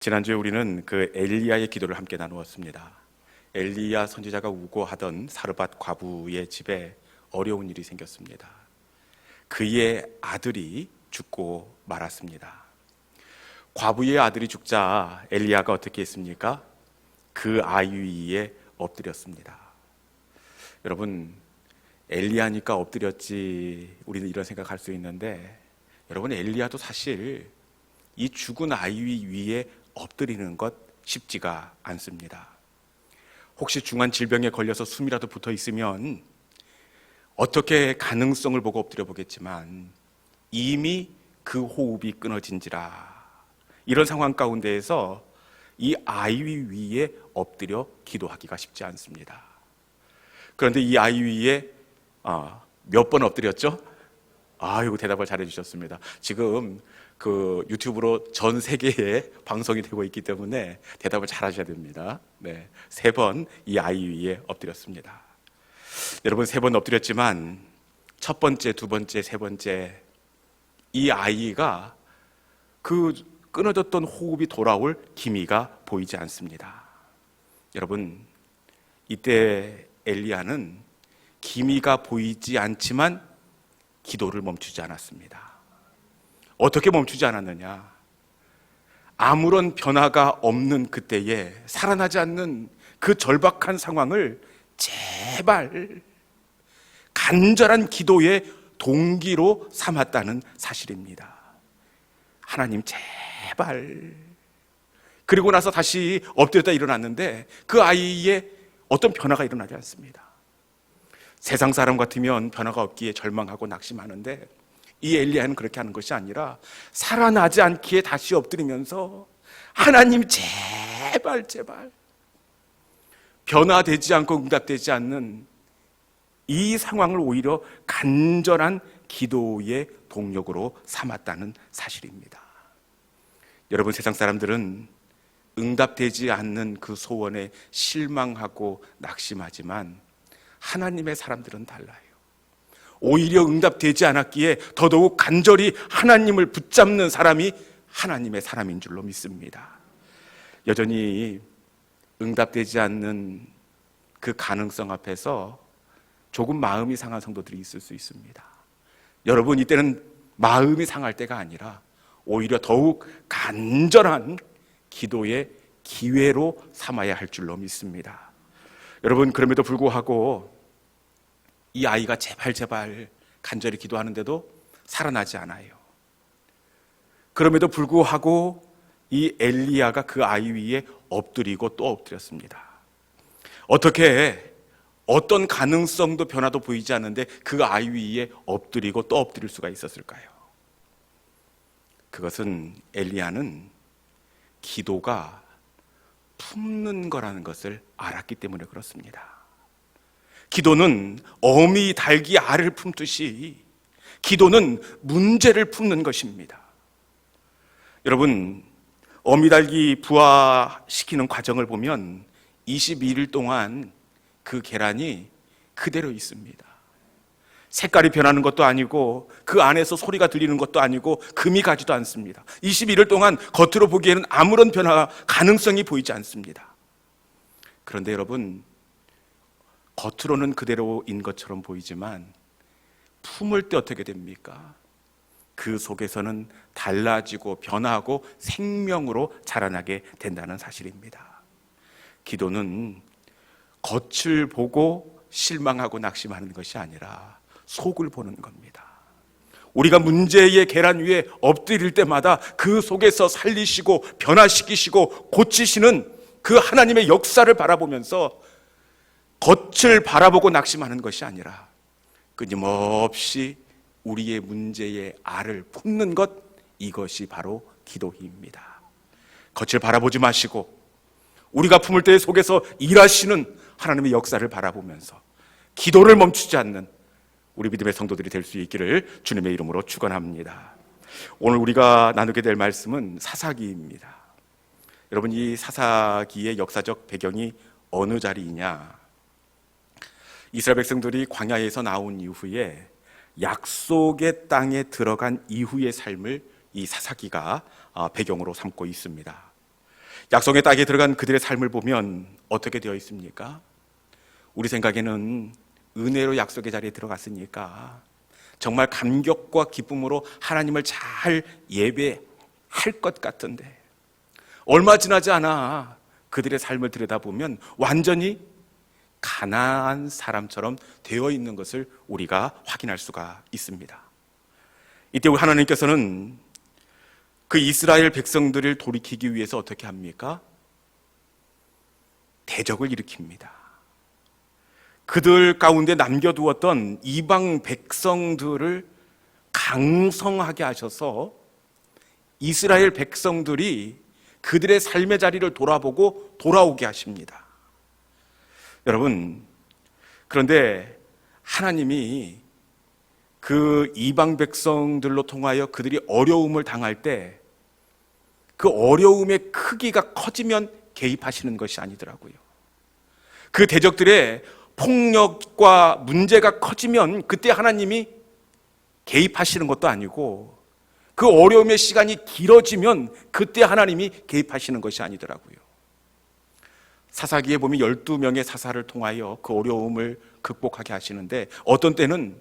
지난주에 우리는 그 엘리야의 기도를 함께 나누었습니다. 엘리야 선지자가 우고하던 사르밧 과부의 집에 어려운 일이 생겼습니다. 그의 아들이 죽고 말았습니다. 과부의 아들이 죽자 엘리야가 어떻게 했습니까? 그 아이 위에 엎드렸습니다. 여러분, 엘리야니까 엎드렸지 우리는 이런 생각할 수 있는데, 여러분, 엘리야도 사실 이 죽은 아이 위에 엎드리는 것 쉽지가 않습니다. 혹시 중한 질병에 걸려서 숨이라도 붙어 있으면 어떻게 가능성을 보고 엎드려 보겠지만 이미 그 호흡이 끊어진지라, 이런 상황 가운데에서 이 아이 위에 엎드려 기도하기가 쉽지 않습니다. 그런데 이 아이 위에 몇 번 엎드렸죠? 아이고, 대답을 잘해 주셨습니다. 지금 그 유튜브로 전 세계에 방송이 되고 있기 때문에 대답을 잘 하셔야 됩니다. 네, 3번 이 아이 위에 엎드렸습니다. 여러분, 3번 엎드렸지만 첫 번째, 두 번째, 세 번째 이 아이가 그 끊어졌던 호흡이 돌아올 기미가 보이지 않습니다. 여러분, 이때 엘리야는 기미가 보이지 않지만 기도를 멈추지 않았습니다. 어떻게 멈추지 않았느냐? 아무런 변화가 없는 그때에 살아나지 않는 그 절박한 상황을 제발 간절한 기도의 동기로 삼았다는 사실입니다. 하나님, 제발. 그리고 나서 다시 엎드렸다 일어났는데 그 아이의 어떤 변화가 일어나지 않습니다. 세상 사람 같으면 변화가 없기에 절망하고 낙심하는데 이 엘리야는 그렇게 하는 것이 아니라 살아나지 않기에 다시 엎드리면서 하나님, 제발 제발, 변화되지 않고 응답되지 않는 이 상황을 오히려 간절한 기도의 동력으로 삼았다는 사실입니다. 여러분, 세상 사람들은 응답되지 않는 그 소원에 실망하고 낙심하지만 하나님의 사람들은 달라요. 오히려 응답되지 않았기에 더더욱 간절히 하나님을 붙잡는 사람이 하나님의 사람인 줄로 믿습니다. 여전히 응답되지 않는 그 가능성 앞에서 조금 마음이 상한 성도들이 있을 수 있습니다. 여러분, 이때는 마음이 상할 때가 아니라 오히려 더욱 간절한 기도의 기회로 삼아야 할 줄로 믿습니다. 여러분, 그럼에도 불구하고 이 아이가 제발 제발 간절히 기도하는데도 살아나지 않아요. 그럼에도 불구하고 이 엘리야가 그 아이 위에 엎드리고 또 엎드렸습니다. 어떤 가능성도 변화도 보이지 않는데 그 아이 위에 엎드리고 또 엎드릴 수가 있었을까요? 그것은 엘리야는 기도가 품는 거라는 것을 알았기 때문에 그렇습니다. 기도는 어미 닭이 알을 품듯이 기도는 문제를 품는 것입니다. 여러분, 어미 닭이 부화시키는 과정을 보면 22일 동안 그 계란이 그대로 있습니다. 색깔이 변하는 것도 아니고 그 안에서 소리가 들리는 것도 아니고 금이 가지도 않습니다. 21일 동안 겉으로 보기에는 아무런 변화 가능성이 보이지 않습니다. 그런데 여러분, 겉으로는 그대로인 것처럼 보이지만 품을 때 어떻게 됩니까? 그 속에서는 달라지고 변화하고 생명으로 자라나게 된다는 사실입니다. 기도는 겉을 보고 실망하고 낙심하는 것이 아니라 속을 보는 겁니다. 우리가 문제의 계란 위에 엎드릴 때마다 그 속에서 살리시고 변화시키시고 고치시는 그 하나님의 역사를 바라보면서 겉을 바라보고 낙심하는 것이 아니라 끊임없이 우리의 문제의 알을 품는 것, 이것이 바로 기도입니다. 겉을 바라보지 마시고 우리가 품을 때 속에서 일하시는 하나님의 역사를 바라보면서 기도를 멈추지 않는 우리 믿음의 성도들이 될 수 있기를 주님의 이름으로 축원합니다. 오늘 우리가 나누게 될 말씀은 사사기입니다. 여러분, 이 사사기의 역사적 배경이 어느 자리이냐? 이스라엘 백성들이 광야에서 나온 이후에 약속의 땅에 들어간 이후의 삶을 이 사사기가 배경으로 삼고 있습니다. 약속의 땅에 들어간 그들의 삶을 보면 어떻게 되어 있습니까? 우리 생각에는 은혜로 약속의 자리에 들어갔으니까 정말 감격과 기쁨으로 하나님을 잘 예배할 것 같은데, 얼마 지나지 않아 그들의 삶을 들여다보면 완전히 가난한 사람처럼 되어 있는 것을 우리가 확인할 수가 있습니다. 이때 우리 하나님께서는 그 이스라엘 백성들을 돌이키기 위해서 어떻게 합니까? 대적을 일으킵니다. 그들 가운데 남겨두었던 이방 백성들을 강성하게 하셔서 이스라엘 백성들이 그들의 삶의 자리를 돌아보고 돌아오게 하십니다. 여러분, 그런데 하나님이 그 이방 백성들로 통하여 그들이 어려움을 당할 때 그 어려움의 크기가 커지면 개입하시는 것이 아니더라고요. 그 대적들의 폭력과 문제가 커지면 그때 하나님이 개입하시는 것도 아니고, 그 어려움의 시간이 길어지면 그때 하나님이 개입하시는 것이 아니더라고요. 사사기에 보면 12명의 사사를 통하여 그 어려움을 극복하게 하시는데, 어떤 때는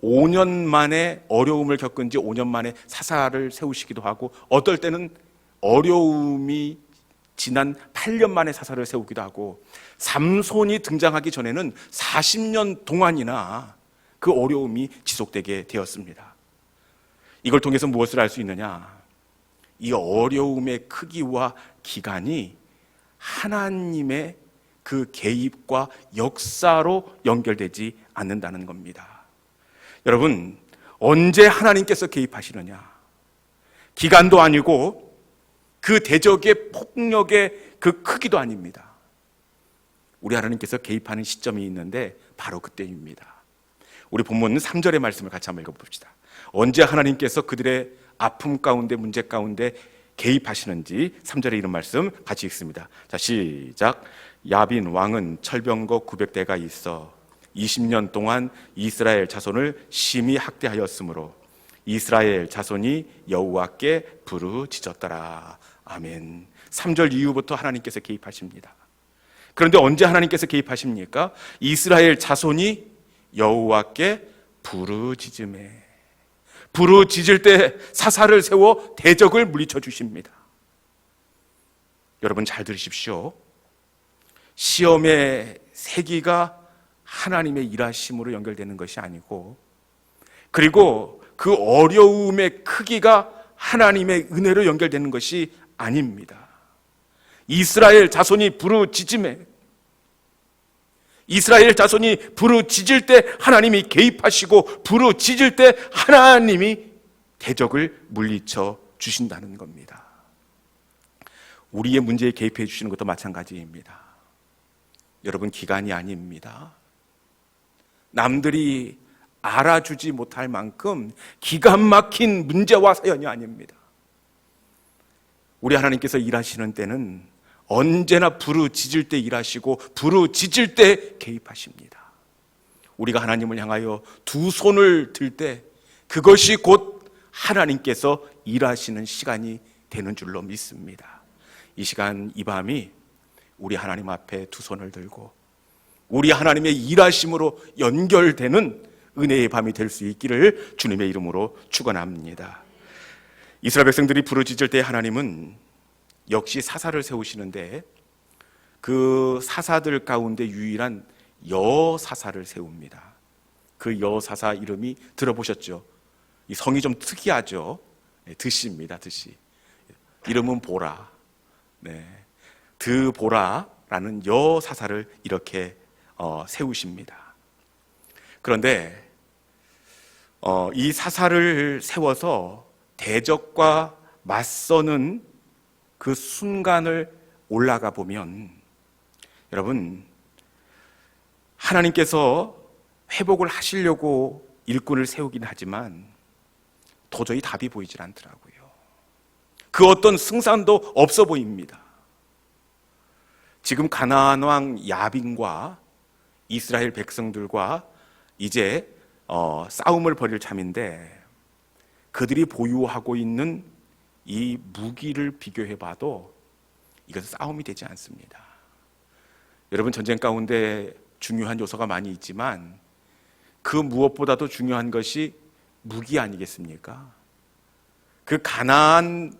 5년 만에 어려움을 겪은 지 5년 만에 사사를 세우시기도 하고, 어떨 때는 어려움이 지난 8년 만에 사사를 세우기도 하고, 삼손이 등장하기 전에는 40년 동안이나 그 어려움이 지속되게 되었습니다. 이걸 통해서 무엇을 알 수 있느냐? 이 어려움의 크기와 기간이 하나님의 그 개입과 역사로 연결되지 않는다는 겁니다. 여러분, 언제 하나님께서 개입하시느냐? 기간도 아니고 그 대적의 폭력의 그 크기도 아닙니다. 우리 하나님께서 개입하는 시점이 있는데 바로 그때입니다. 우리 본문 3절의 말씀을 같이 한번 읽어봅시다. 언제 하나님께서 그들의 아픔 가운데, 문제 가운데 개입하시는지 3절에 이런 말씀 같이 읽습니다. 자, 시작. 야빈 왕은 철병거 900대가 있어 20년 동안 이스라엘 자손을 심히 학대하였으므로 이스라엘 자손이 여호와께 부르짖었더라. 아멘. 3절 이후부터 하나님께서 개입하십니다. 그런데 언제 하나님께서 개입하십니까? 이스라엘 자손이 여호와께 부르짖음에, 부르짖을 때 사사를 세워 대적을 물리쳐 주십니다. 여러분 잘 들으십시오. 시험의 세기가 하나님의 일하심으로 연결되는 것이 아니고, 그리고 그 어려움의 크기가 하나님의 은혜로 연결되는 것이 아닙니다. 이스라엘 자손이 부르짖음에, 이스라엘 자손이 부르짖을 때 하나님이 개입하시고, 부르짖을 때 하나님이 대적을 물리쳐 주신다는 겁니다. 우리의 문제에 개입해 주시는 것도 마찬가지입니다. 여러분, 기간이 아닙니다. 남들이 알아주지 못할 만큼 기가 막힌 문제와 사연이 아닙니다. 우리 하나님께서 일하시는 때는 언제나 부르짖을 때 일하시고 부르짖을 때 개입하십니다. 우리가 하나님을 향하여 두 손을 들 때 그것이 곧 하나님께서 일하시는 시간이 되는 줄로 믿습니다. 이 시간, 이 밤이 우리 하나님 앞에 두 손을 들고 우리 하나님의 일하심으로 연결되는 은혜의 밤이 될 수 있기를 주님의 이름으로 축원합니다. 이스라엘 백성들이 부르짖을 때 하나님은 역시 사사를 세우시는데, 그 사사들 가운데 유일한 여사사를 세웁니다. 그 여사사 이름이 들어보셨죠? 이 성이 좀 특이하죠? 드시입니다. 드시. 이름은 보라. 네. 드보라라는 여사사를 이렇게 세우십니다. 그런데 이 사사를 세워서 대적과 맞서는 그 순간을 올라가 보면, 여러분, 하나님께서 회복을 하시려고 일꾼을 세우긴 하지만 도저히 답이 보이질 않더라고요. 그 어떤 승산도 없어 보입니다. 지금 가나안 왕 야빈과 이스라엘 백성들과 이제 싸움을 벌일 참인데, 그들이 보유하고 있는 이 무기를 비교해 봐도 이것은 싸움이 되지 않습니다. 여러분, 전쟁 가운데 중요한 요소가 많이 있지만 그 무엇보다도 중요한 것이 무기 아니겠습니까? 그 가나안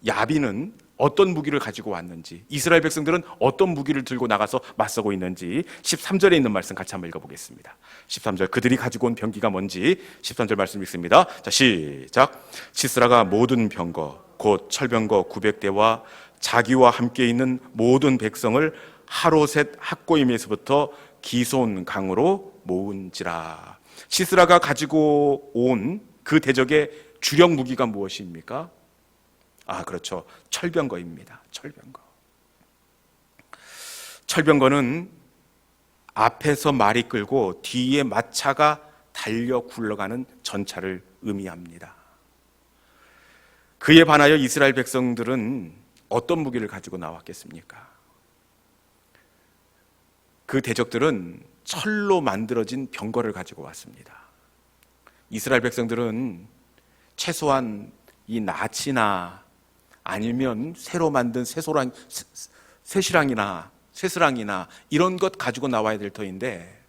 야비는 어떤 무기를 가지고 왔는지, 이스라엘 백성들은 어떤 무기를 들고 나가서 맞서고 있는지 13절에 있는 말씀 같이 한번 읽어보겠습니다. 13절, 그들이 가지고 온 병기가 뭔지 13절 말씀 읽습니다. 자, 시작. 시스라가 모든 병거 곧 철병거 900대와 자기와 함께 있는 모든 백성을 하로셋 학고임에서부터 기손 강으로 모은지라. 시스라가 가지고 온 그 대적의 주력 무기가 무엇입니까? 그렇죠. 철병거입니다. 철병거는 앞에서 말이 끌고 뒤에 마차가 달려 굴러가는 전차를 의미합니다. 그에 반하여 이스라엘 백성들은 어떤 무기를 가지고 나왔겠습니까? 그 대적들은 철로 만들어진 병거를 가지고 왔습니다. 이스라엘 백성들은 최소한 이 낫이나 아니면 새로 만든 쇠시랑이나 이런 것 가지고 나와야 될 터인데,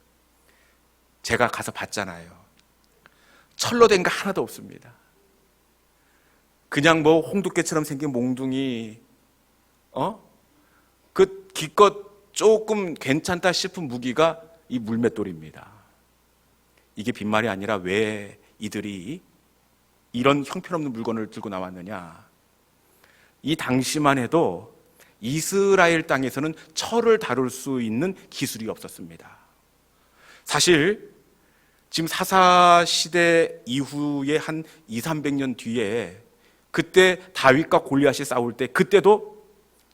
제가 가서 봤잖아요. 철로 된 거 하나도 없습니다. 그냥 뭐 홍두깨처럼 생긴 몽둥이, 그 기껏 조금 괜찮다 싶은 무기가 이 물맷돌입니다. 이게 빈말이 아니라 왜 이들이 이런 형편없는 물건을 들고 나왔느냐? 이 당시만 해도 이스라엘 땅에서는 철을 다룰 수 있는 기술이 없었습니다. 사실 지금 사사 시대 이후에 한 200~300년 뒤에 그때 다윗과 골리앗이 싸울 때 그때도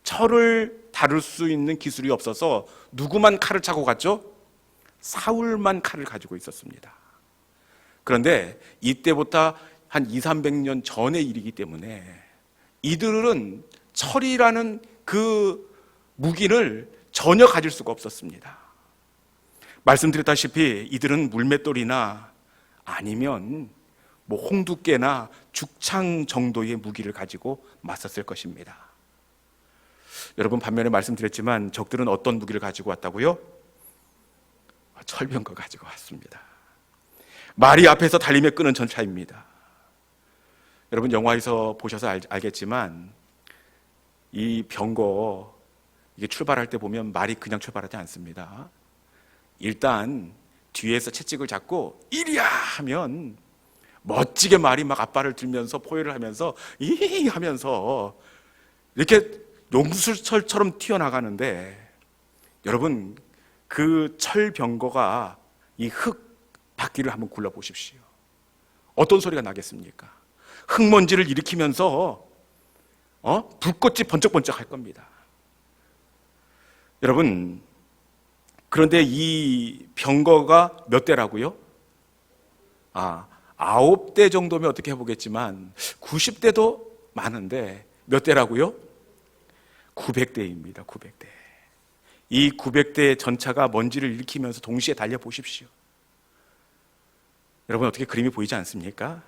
철을 다룰 수 있는 기술이 없어서 누구만 칼을 차고 갔죠? 사울만 칼을 가지고 있었습니다. 그런데 이때부터 한 200~300년 전의 일이기 때문에 이들은 철이라는 그 무기를 전혀 가질 수가 없었습니다. 말씀드렸다시피 이들은 물맷돌이나 아니면 뭐 홍두깨나 죽창 정도의 무기를 가지고 맞섰을 것입니다. 여러분, 반면에 말씀드렸지만 적들은 어떤 무기를 가지고 왔다고요? 철병거 가지고 왔습니다. 말이 앞에서 달리며 끄는 전차입니다. 여러분, 영화에서 보셔서 알겠지만 이 병거, 이게 출발할 때 보면 말이 그냥 출발하지 않습니다. 일단 뒤에서 채찍을 잡고 이리야 하면 멋지게 말이 막 앞발을 들면서 포효를 하면서 이 하면서 이렇게 용술철처럼 튀어나가는데, 여러분, 그 철병거가 이 흙 바퀴를 한번 굴러보십시오. 어떤 소리가 나겠습니까? 흙먼지를 일으키면서 불꽃이 번쩍번쩍 할 겁니다. 여러분, 그런데 이 병거가 몇 대라고요? 9대 정도면 어떻게 해보겠지만 90대도 많은데 몇 대라고요? 900대입니다. 900대. 이 900대의 전차가 먼지를 일으키면서 동시에 달려보십시오. 여러분, 어떻게 그림이 보이지 않습니까?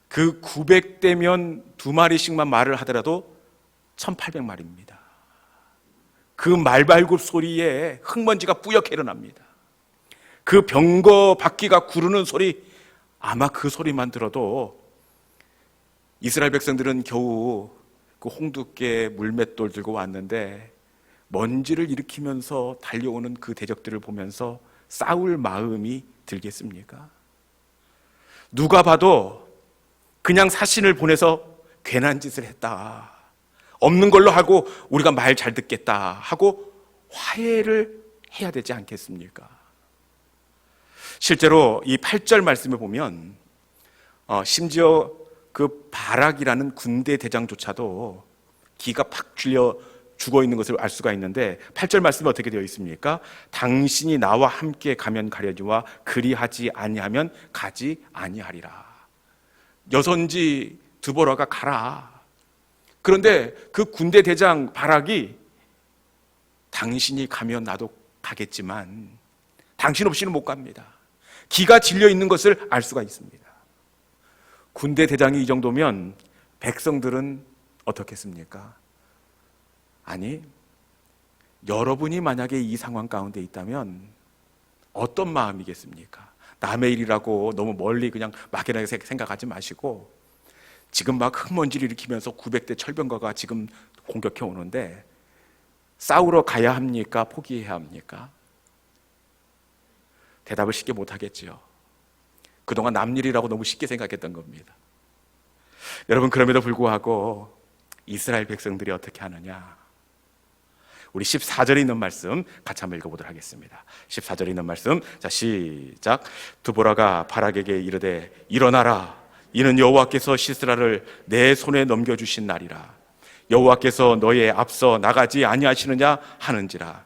그 900대면 2마리씩만 말을 하더라도 1800마리입니다. 그 말발굽 소리에 흙먼지가 뿌옇게 일어납니다. 그 병거 바퀴가 구르는 소리, 아마 그 소리만 들어도 이스라엘 백성들은 겨우 그 홍두깨 물맷돌 들고 왔는데 먼지를 일으키면서 달려오는 그 대적들을 보면서 싸울 마음이 들겠습니까? 누가 봐도 그냥 사신을 보내서 괜한 짓을 했다, 없는 걸로 하고 우리가 말 잘 듣겠다 하고 화해를 해야 되지 않겠습니까? 실제로 이 8절 말씀을 보면 심지어 그 바락이라는 군대 대장조차도 기가 팍 죽어 있는 것을 알 수가 있는데, 8절 말씀에 어떻게 되어 있습니까? 당신이 나와 함께 가면 가려니와 그리하지 아니하면 가지 아니하리라. 여선지 드보라가 가라. 그런데 그 군대 대장 바락이 당신이 가면 나도 가겠지만 당신 없이는 못 갑니다. 기가 질려 있는 것을 알 수가 있습니다. 군대 대장이 이 정도면 백성들은 어떻겠습니까? 아니, 여러분이 만약에 이 상황 가운데 있다면 어떤 마음이겠습니까? 남의 일이라고 너무 멀리 그냥 막연하게 생각하지 마시고, 지금 막 흙먼지를 일으키면서 900대 철병거가 지금 공격해 오는데 싸우러 가야 합니까? 포기해야 합니까? 대답을 쉽게 못하겠지요. 그동안 남 일이라고 너무 쉽게 생각했던 겁니다. 여러분, 그럼에도 불구하고 이스라엘 백성들이 어떻게 하느냐? 우리 14절에 있는 말씀 같이 한번 읽어보도록 하겠습니다. 14절에 있는 말씀, 자, 시작. 드보라가 바락에게 이르되 일어나라, 이는 여호와께서 시스라를 내 손에 넘겨주신 날이라. 여호와께서 너의 앞서 나가지 아니하시느냐 하는지라.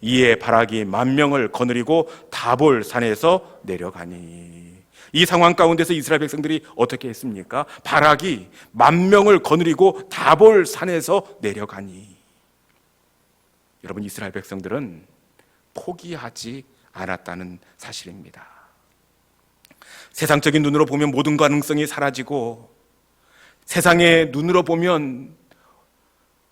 이에 바락이 10,000명을 거느리고 다볼 산에서 내려가니. 이 상황 가운데서 이스라엘 백성들이 어떻게 했습니까? 바락이 10,000명을 거느리고 다볼 산에서 내려가니. 여러분, 이스라엘 백성들은 포기하지 않았다는 사실입니다. 세상적인 눈으로 보면 모든 가능성이 사라지고, 세상의 눈으로 보면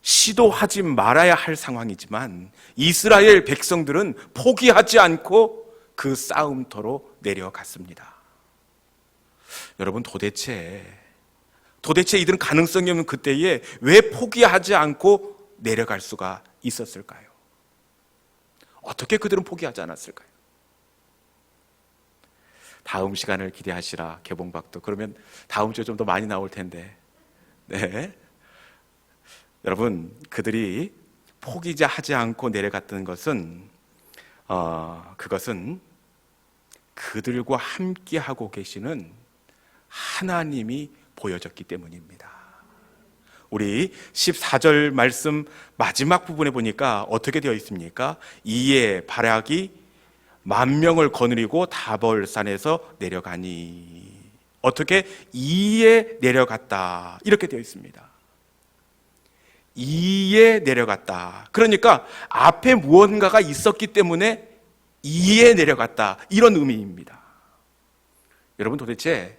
시도하지 말아야 할 상황이지만, 이스라엘 백성들은 포기하지 않고 그 싸움터로 내려갔습니다. 여러분, 도대체 이들은 가능성이 없는 그때에 왜 포기하지 않고 내려갈 수가 있었을까요? 어떻게 그들은 포기하지 않았을까요? 다음 시간을 기대하시라, 개봉박도. 그러면 다음 주에 좀 더 많이 나올 텐데. 네. 여러분, 그들이 포기하지 않고 내려갔던 것은 그것은 그들과 함께 하고 계시는 하나님이 보여졌기 때문입니다. 우리 14절 말씀 마지막 부분에 보니까 어떻게 되어 있습니까? 이에 바락이 10,000명을 거느리고 다볼산에서 내려가니. 어떻게? 이에 내려갔다, 이렇게 되어 있습니다. 이에 내려갔다. 그러니까 앞에 무언가가 있었기 때문에 이에 내려갔다, 이런 의미입니다. 여러분, 도대체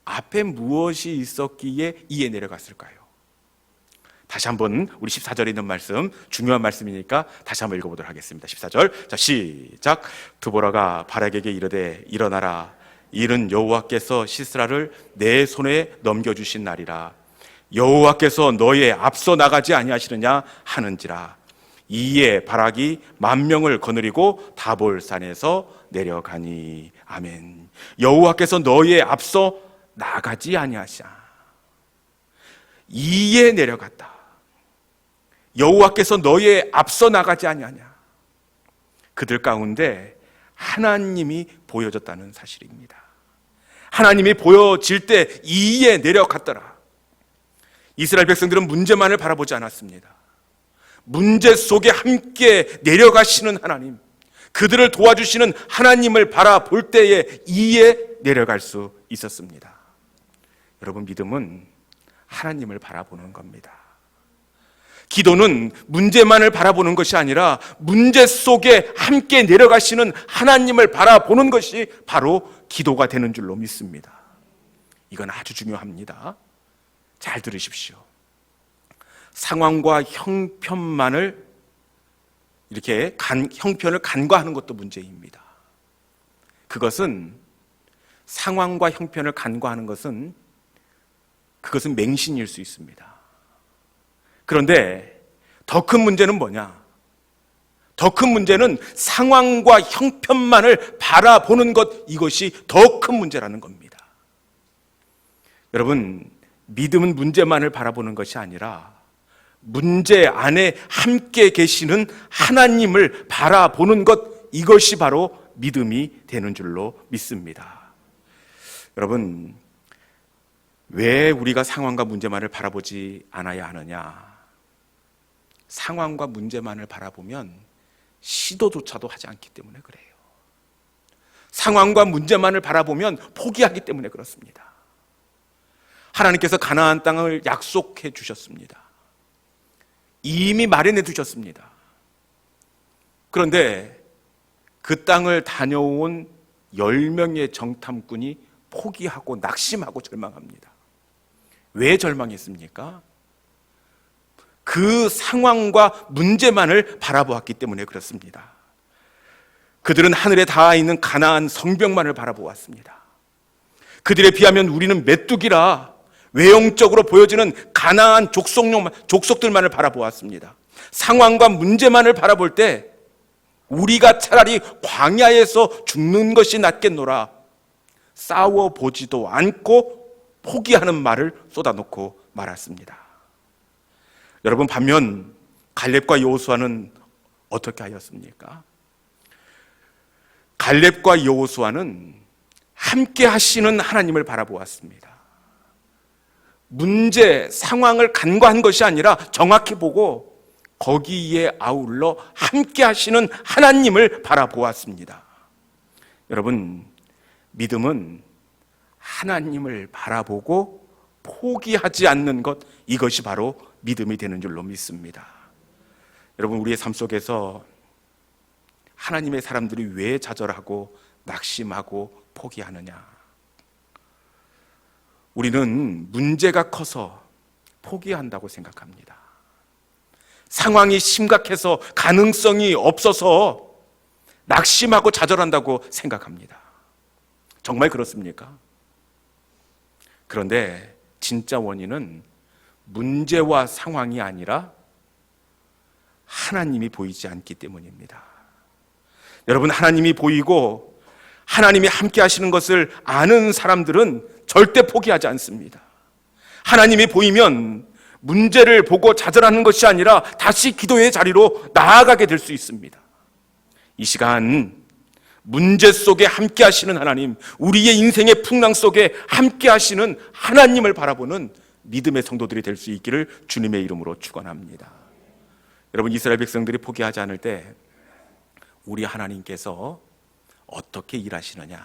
앞에 무엇이 있었기에 이에 내려갔을까요? 다시 한번 우리 14절에 있는 말씀, 중요한 말씀이니까 다시 한번 읽어보도록 하겠습니다. 14절, 자, 시작. 드보라가 바락에게 이르되 일어나라, 이는 여호와께서 시스라를 내 손에 넘겨주신 날이라. 여호와께서 너의 앞서 나가지 아니하시느냐 하는지라. 이에 바락이 10,000명을 거느리고 다볼산에서 내려가니. 아멘. 여호와께서 너의 앞서 나가지 아니하시냐. 이에 내려갔다. 여호와께서 너의 앞서 나가지 아니하냐. 그들 가운데 하나님이 보여졌다는 사실입니다. 하나님이 보여질 때 이에 내려갔더라. 이스라엘 백성들은 문제만을 바라보지 않았습니다. 문제 속에 함께 내려가시는 하나님, 그들을 도와주시는 하나님을 바라볼 때에 이에 내려갈 수 있었습니다. 여러분, 믿음은 하나님을 바라보는 겁니다. 기도는 문제만을 바라보는 것이 아니라 문제 속에 함께 내려가시는 하나님을 바라보는 것이 바로 기도가 되는 줄로 믿습니다. 이건 아주 중요합니다. 잘 들으십시오. 상황과 형편만을 이렇게 형편을 간과하는 것도 문제입니다. 그것은 상황과 형편을 간과하는 것은 그것은 맹신일 수 있습니다. 그런데 더 큰 문제는 뭐냐? 더 큰 문제는 상황과 형편만을 바라보는 것, 이것이 더 큰 문제라는 겁니다. 여러분, 믿음은 문제만을 바라보는 것이 아니라 문제 안에 함께 계시는 하나님을 바라보는 것, 이것이 바로 믿음이 되는 줄로 믿습니다. 여러분, 왜 우리가 상황과 문제만을 바라보지 않아야 하느냐? 상황과 문제만을 바라보면 시도조차도 하지 않기 때문에 그래요. 상황과 문제만을 바라보면 포기하기 때문에 그렇습니다. 하나님께서 가나안 땅을 약속해 주셨습니다. 이미 마련해 두셨습니다. 그런데 그 땅을 다녀온 10명의 정탐꾼이 포기하고 낙심하고 절망합니다. 왜 절망했습니까? 그 상황과 문제만을 바라보았기 때문에 그렇습니다. 그들은 하늘에 닿아 있는 가나안 성벽만을 바라보았습니다. 그들에 비하면 우리는 메뚜기라 외형적으로 보여지는 가나안 족속들만을 바라보았습니다. 상황과 문제만을 바라볼 때 우리가 차라리 광야에서 죽는 것이 낫겠노라 싸워보지도 않고 포기하는 말을 쏟아놓고 말았습니다. 여러분, 반면 갈렙과 여호수아는 어떻게 하였습니까? 갈렙과 여호수아는 함께 하시는 하나님을 바라보았습니다. 문제, 상황을 간과한 것이 아니라 정확히 보고 거기에 아울러 함께 하시는 하나님을 바라보았습니다. 여러분, 믿음은 하나님을 바라보고 포기하지 않는 것, 이것이 바로 믿음이 되는 줄로 믿습니다. 여러분, 우리의 삶 속에서 하나님의 사람들이 왜 좌절하고 낙심하고 포기하느냐? 우리는 문제가 커서 포기한다고 생각합니다. 상황이 심각해서 가능성이 없어서 낙심하고 좌절한다고 생각합니다. 정말 그렇습니까? 그런데 진짜 원인은 문제와 상황이 아니라 하나님이 보이지 않기 때문입니다. 여러분, 하나님이 보이고 하나님이 함께 하시는 것을 아는 사람들은 절대 포기하지 않습니다. 하나님이 보이면 문제를 보고 좌절하는 것이 아니라 다시 기도의 자리로 나아가게 될 수 있습니다. 이 시간 문제 속에 함께 하시는 하나님, 우리의 인생의 풍랑 속에 함께 하시는 하나님을 바라보는 믿음의 성도들이 될 수 있기를 주님의 이름으로 축원합니다. 여러분, 이스라엘 백성들이 포기하지 않을 때 우리 하나님께서 어떻게 일하시느냐,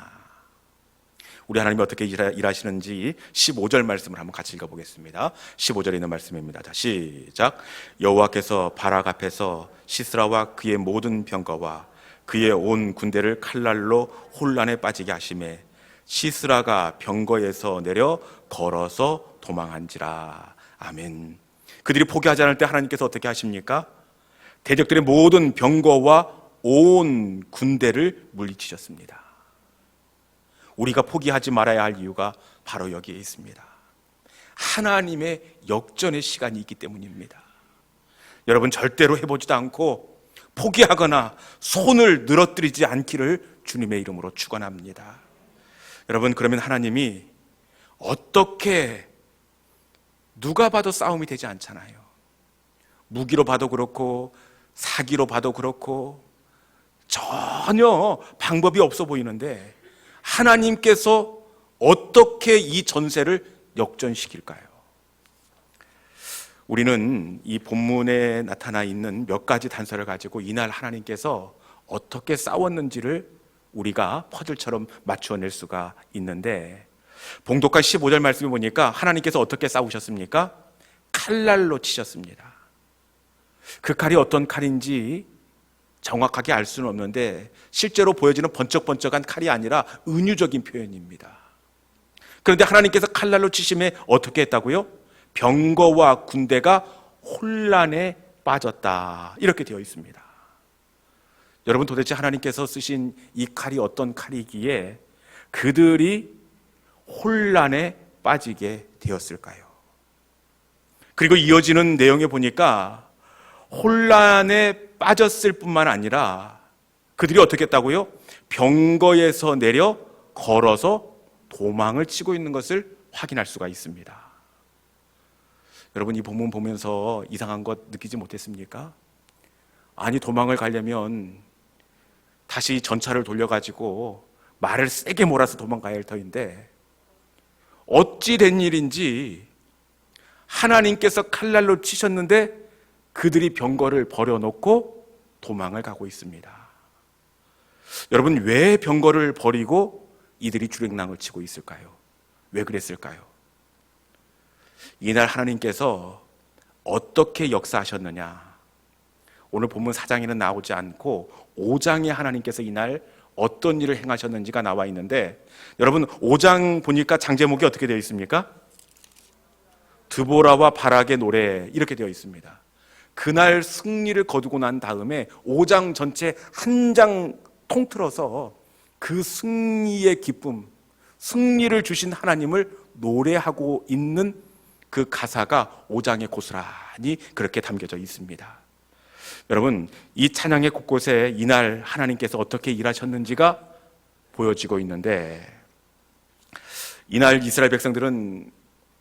우리 하나님이 어떻게 일하시는지 15절 말씀을 한번 같이 읽어보겠습니다. 15절에 있는 말씀입니다. 자, 시작. 여호와께서 바락 앞에서 시스라와 그의 모든 병거와 그의 온 군대를 칼날로 혼란에 빠지게 하시매 시스라가 병거에서 내려 걸어서 도망한지라. 아멘. 그들이 포기하지 않을 때 하나님께서 어떻게 하십니까? 대적들의 모든 병거와 온 군대를 물리치셨습니다. 우리가 포기하지 말아야 할 이유가 바로 여기에 있습니다. 하나님의 역전의 시간이 있기 때문입니다. 여러분, 절대로 해보지도 않고 포기하거나 손을 늘어뜨리지 않기를 주님의 이름으로 축원합니다. 여러분, 그러면 하나님이 어떻게, 누가 봐도 싸움이 되지 않잖아요. 무기로 봐도 그렇고 사기로 봐도 그렇고 전혀 방법이 없어 보이는데 하나님께서 어떻게 이 전세를 역전시킬까요? 우리는 이 본문에 나타나 있는 몇 가지 단서를 가지고 이날 하나님께서 어떻게 싸웠는지를 우리가 퍼즐처럼 맞추어낼 수가 있는데, 봉독한 15절 말씀을 보니까 하나님께서 어떻게 싸우셨습니까? 칼날로 치셨습니다. 그 칼이 어떤 칼인지 정확하게 알 수는 없는데 실제로 보여지는 번쩍번쩍한 칼이 아니라 은유적인 표현입니다. 그런데 하나님께서 칼날로 치심에 어떻게 했다고요? 병거와 군대가 혼란에 빠졌다, 이렇게 되어 있습니다. 여러분, 도대체 하나님께서 쓰신 이 칼이 어떤 칼이기에 그들이 혼란에 빠지게 되었을까요? 그리고 이어지는 내용에 보니까 혼란에 빠졌을 뿐만 아니라 그들이 어떻게 했다고요? 병거에서 내려 걸어서 도망을 치고 있는 것을 확인할 수가 있습니다. 여러분, 이 본문 보면서 이상한 것 느끼지 못했습니까? 아니, 도망을 가려면 다시 전차를 돌려가지고 말을 세게 몰아서 도망가야 할 터인데 어찌 된 일인지 하나님께서 칼날로 치셨는데 그들이 병거를 버려놓고 도망을 가고 있습니다. 여러분, 왜 병거를 버리고 이들이 주랭랑을 치고 있을까요? 왜 그랬을까요? 이날 하나님께서 어떻게 역사하셨느냐, 오늘 본문 4장에는 나오지 않고 5장에 하나님께서 이날 어떤 일을 행하셨는지가 나와 있는데, 여러분 5장 보니까 장제목이 어떻게 되어 있습니까? 드보라와 바락의 노래, 이렇게 되어 있습니다. 그날 승리를 거두고 난 다음에 5장 전체 한 장 통틀어서 그 승리의 기쁨, 승리를 주신 하나님을 노래하고 있는 그 가사가 5장에 고스란히 그렇게 담겨져 있습니다. 여러분, 이 찬양의 곳곳에 이날 하나님께서 어떻게 일하셨는지가 보여지고 있는데, 이날 이스라엘 백성들은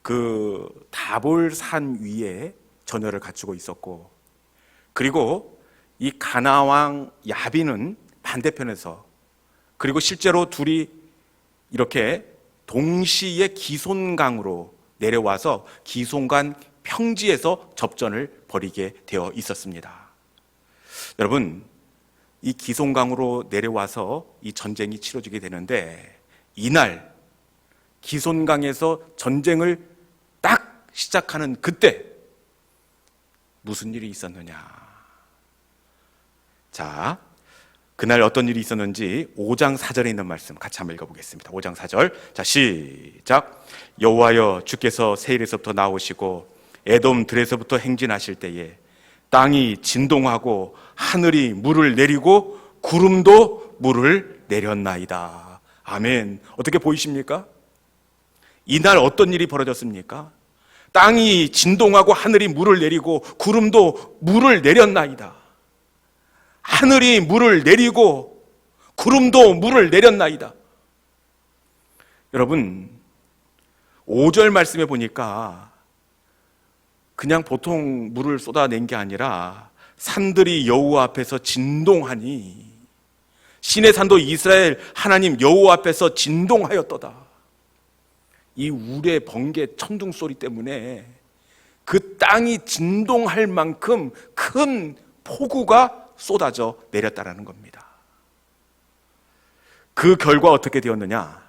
그 다볼산 위에 전열을 갖추고 있었고, 그리고 이 가나왕 야빈은 반대편에서, 그리고 실제로 둘이 이렇게 동시에 기손강으로 내려와서 기손강 평지에서 접전을 벌이게 되어 있었습니다. 여러분, 이 기손강으로 내려와서 이 전쟁이 치러지게 되는데, 이날 기손강에서 전쟁을 딱 시작하는 그때 무슨 일이 있었느냐? 자, 그날 어떤 일이 있었는지 5장 4절에 있는 말씀 같이 한번 읽어보겠습니다. 5장 4절. 자, 시작. 여호와여, 주께서 세일에서부터 나오시고 에돔 들에서부터 행진하실 때에 땅이 진동하고 하늘이 물을 내리고 구름도 물을 내렸나이다. 아멘. 어떻게 보이십니까? 이날 어떤 일이 벌어졌습니까? 땅이 진동하고 하늘이 물을 내리고 구름도 물을 내렸나이다. 하늘이 물을 내리고 구름도 물을 내렸나이다. 여러분, 5절 말씀에 보니까 그냥 보통 물을 쏟아낸 게 아니라 산들이 여호와 앞에서 진동하니, 신의 산도 이스라엘 하나님 여호와 앞에서 진동하였도다. 이 우레 번개 천둥 소리 때문에 그 땅이 진동할 만큼 큰 폭우가 쏟아져 내렸다라는 겁니다. 그 결과 어떻게 되었느냐?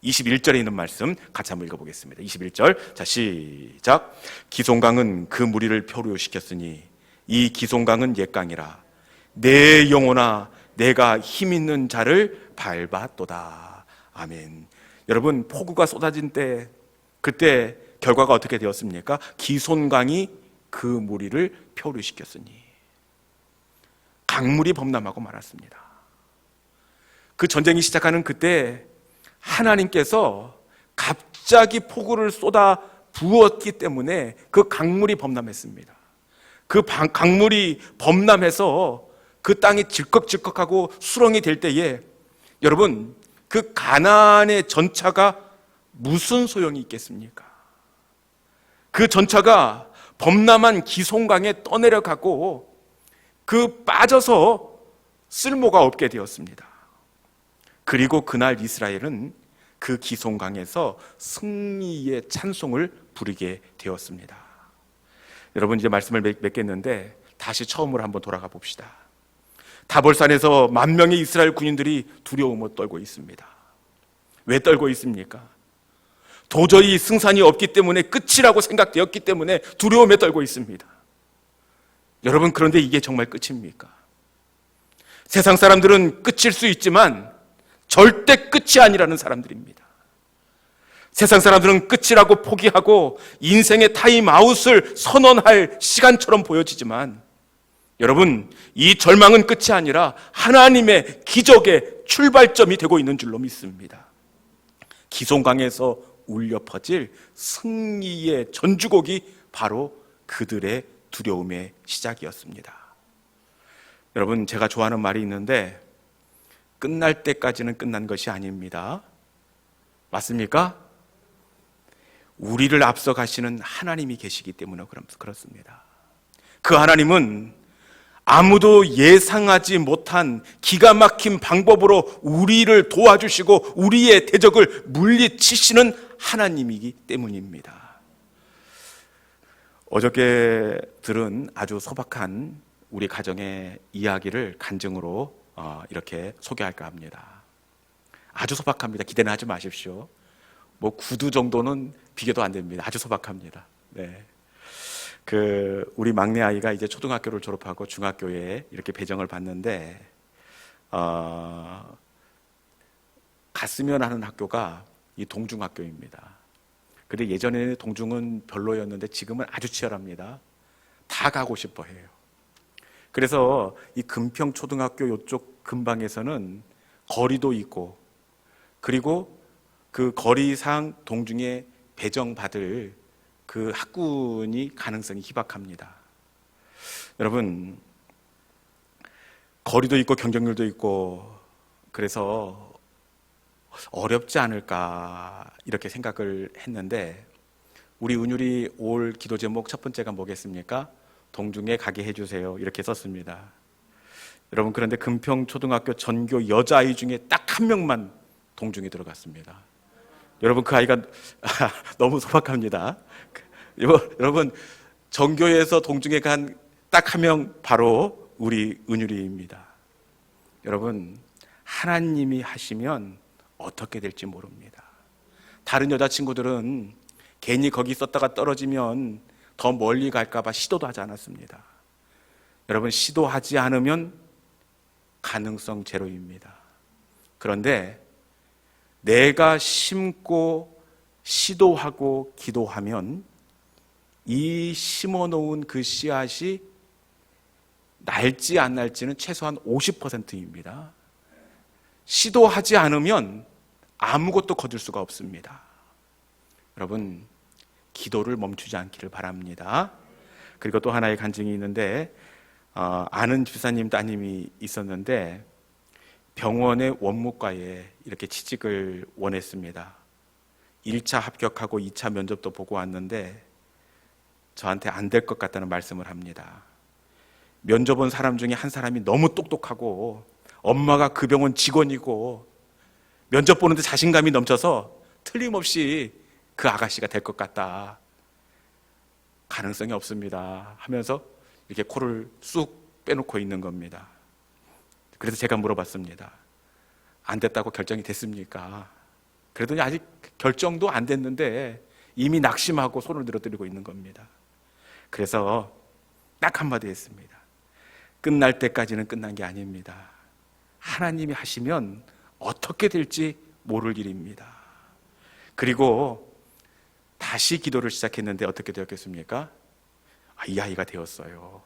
21절에 있는 말씀 같이 한번 읽어보겠습니다. 21절. 자, 시작. 기손강은 그 무리를 표류시켰으니 이 기손강은 옛강이라. 내 영혼아, 내가 힘 있는 자를 밟았도다. 아멘. 여러분, 폭우가 쏟아진 때, 그때 결과가 어떻게 되었습니까? 기손강이 그 무리를 표류시켰으니 강물이 범람하고 말았습니다. 그 전쟁이 시작하는 그때 하나님께서 갑자기 폭우를 쏟아 부었기 때문에 그 강물이 범람했습니다. 그 강물이 범람해서 그 땅이 질꺽질꺽하고 수렁이 될 때에, 여러분, 그 가나안의 전차가 무슨 소용이 있겠습니까? 그 전차가 범람한 기손강에 떠내려가고 그 빠져서 쓸모가 없게 되었습니다. 그리고 그날 이스라엘은 그 기손강에서 승리의 찬송을 부르게 되었습니다. 여러분, 이제 말씀을 맺겠는데 다시 처음으로 한번 돌아가 봅시다. 다볼산에서 10,000명의 이스라엘 군인들이 두려움을 떨고 있습니다. 왜 떨고 있습니까? 도저히 승산이 없기 때문에, 끝이라고 생각되었기 때문에 두려움에 떨고 있습니다. 여러분, 그런데 이게 정말 끝입니까? 세상 사람들은 끝일 수 있지만 절대 끝이 아니라는 사람들입니다. 세상 사람들은 끝이라고 포기하고 인생의 타임아웃을 선언할 시간처럼 보여지지만, 여러분, 이 절망은 끝이 아니라 하나님의 기적의 출발점이 되고 있는 줄로 믿습니다. 기손강에서 울려 퍼질 승리의 전주곡이 바로 그들의 두려움의 시작이었습니다. 여러분, 제가 좋아하는 말이 있는데, 끝날 때까지는 끝난 것이 아닙니다. 맞습니까? 우리를 앞서 가시는 하나님이 계시기 때문에 그렇습니다. 그 하나님은 아무도 예상하지 못한 기가 막힌 방법으로 우리를 도와주시고 우리의 대적을 물리치시는 하나님이기 때문입니다. 어저께 들은 아주 소박한 우리 가정의 이야기를 간증으로 이렇게 소개할까 합니다. 아주 소박합니다. 기대는 하지 마십시오. 뭐 구두 정도는 비교도 안 됩니다. 아주 소박합니다. 네. 우리 막내 아이가 이제 초등학교를 졸업하고 중학교에 이렇게 배정을 받는데, 갔으면 하는 학교가 이 동중학교입니다. 근데 예전에는 동중은 별로였는데 지금은 아주 치열합니다. 다 가고 싶어 해요. 그래서 이 금평초등학교 이쪽 근방에서는 거리도 있고, 그리고 그 거리상 동중에 배정받을 그 학군이 가능성이 희박합니다. 여러분, 거리도 있고 경쟁률도 있고 그래서 어렵지 않을까 이렇게 생각을 했는데, 우리 은율이 올 기도 제목 첫 번째가 뭐겠습니까? 동중에 가게 해주세요, 이렇게 썼습니다. 여러분, 그런데 금평초등학교 전교 여자아이 중에 딱 한 명만 동중에 들어갔습니다. 여러분, 그 아이가 너무 소박합니다. 여러분, 전교에서 동중에 간 딱 한 명, 바로 우리 은율이입니다. 여러분, 하나님이 하시면 어떻게 될지 모릅니다. 다른 여자친구들은 괜히 거기 있었다가 떨어지면 더 멀리 갈까 봐 시도도 하지 않았습니다. 여러분, 시도하지 않으면 가능성 제로입니다. 그런데 내가 심고 시도하고 기도하면 이 심어놓은 그 씨앗이 날지 안 날지는 최소한 50%입니다. 시도하지 않으면 아무것도 거둘 수가 없습니다. 여러분, 기도를 멈추지 않기를 바랍니다. 그리고 또 하나의 간증이 있는데, 아는 집사님 따님이 있었는데 병원의 원무과에 이렇게 취직을 원했습니다. 1차 합격하고 2차 면접도 보고 왔는데 저한테 안 될 것 같다는 말씀을 합니다. 면접 온 사람 중에 한 사람이 너무 똑똑하고 엄마가 그 병원 직원이고 면접 보는데 자신감이 넘쳐서 틀림없이 그 아가씨가 될 것 같다, 가능성이 없습니다 하면서 이렇게 코를 쑥 빼놓고 있는 겁니다. 그래서 제가 물어봤습니다. 안 됐다고 결정이 됐습니까? 그랬더니 아직 결정도 안 됐는데 이미 낙심하고 손을 들어드리고 있는 겁니다. 그래서 딱 한마디 했습니다. 끝날 때까지는 끝난 게 아닙니다. 하나님이 하시면 어떻게 될지 모를 일입니다. 그리고 다시 기도를 시작했는데 어떻게 되었겠습니까? 이 아이가 되었어요.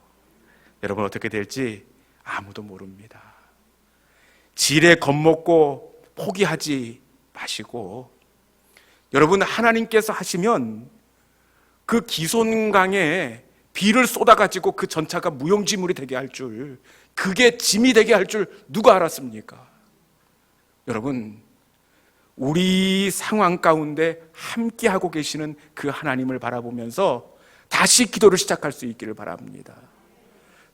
여러분, 어떻게 될지 아무도 모릅니다. 지레 겁먹고 포기하지 마시고, 여러분, 하나님께서 하시면 그 기손강에 비를 쏟아가지고 그 전차가 무용지물이 되게 할 줄, 그게 짐이 되게 할 줄 누가 알았습니까? 여러분, 우리 상황 가운데 함께하고 계시는 그 하나님을 바라보면서 다시 기도를 시작할 수 있기를 바랍니다.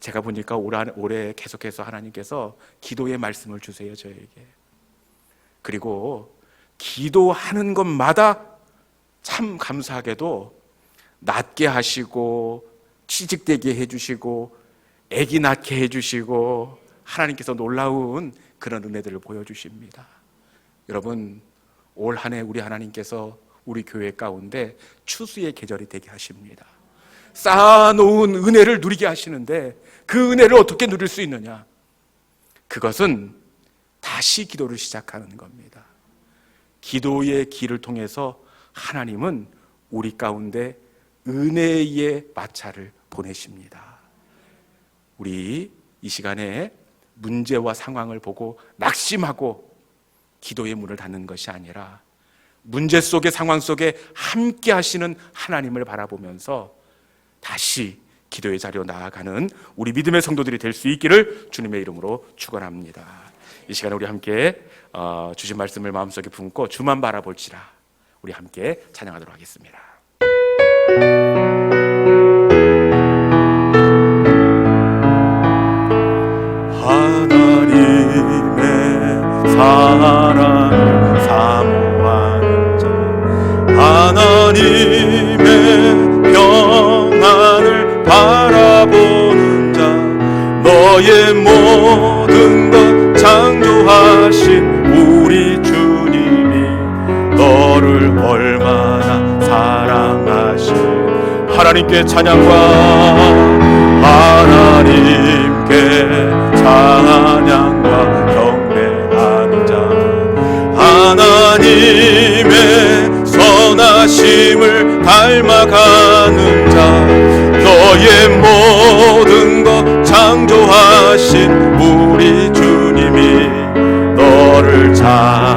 제가 보니까 올해 계속해서 하나님께서 기도의 말씀을 주세요, 저에게. 그리고 기도하는 것마다 참 감사하게도 낫게 하시고 취직되게 해주시고 아기 낳게 해주시고 하나님께서 놀라운 그런 은혜들을 보여주십니다. 여러분, 올 한 해 우리 하나님께서 우리 교회 가운데 추수의 계절이 되게 하십니다. 쌓아놓은 은혜를 누리게 하시는데 그 은혜를 어떻게 누릴 수 있느냐? 그것은 다시 기도를 시작하는 겁니다. 기도의 길을 통해서 하나님은 우리 가운데 은혜의 마차를 보내십니다. 우리 이 시간에 문제와 상황을 보고 낙심하고 기도의 문을 닫는 것이 아니라 문제 속의 상황 속에 함께 하시는 하나님을 바라보면서 다시 기도의 자리로 나아가는 우리 믿음의 성도들이 될 수 있기를 주님의 이름으로 축원합니다. 이 시간에 우리 함께 주신 말씀을 마음속에 품고 주만 바라볼지라, 우리 함께 찬양하도록 하겠습니다. 하나님의 사랑을 사모하는 자, 하나님의 평안을 바라보는 자, 너의 모든 것 창조하신 우리 주님이 너를 얼마나 사랑하시. 하나님께 찬양과 하나님께 찬양과 경배하는 자, 하나님의 선하심을 닮아가는 자, 너의 나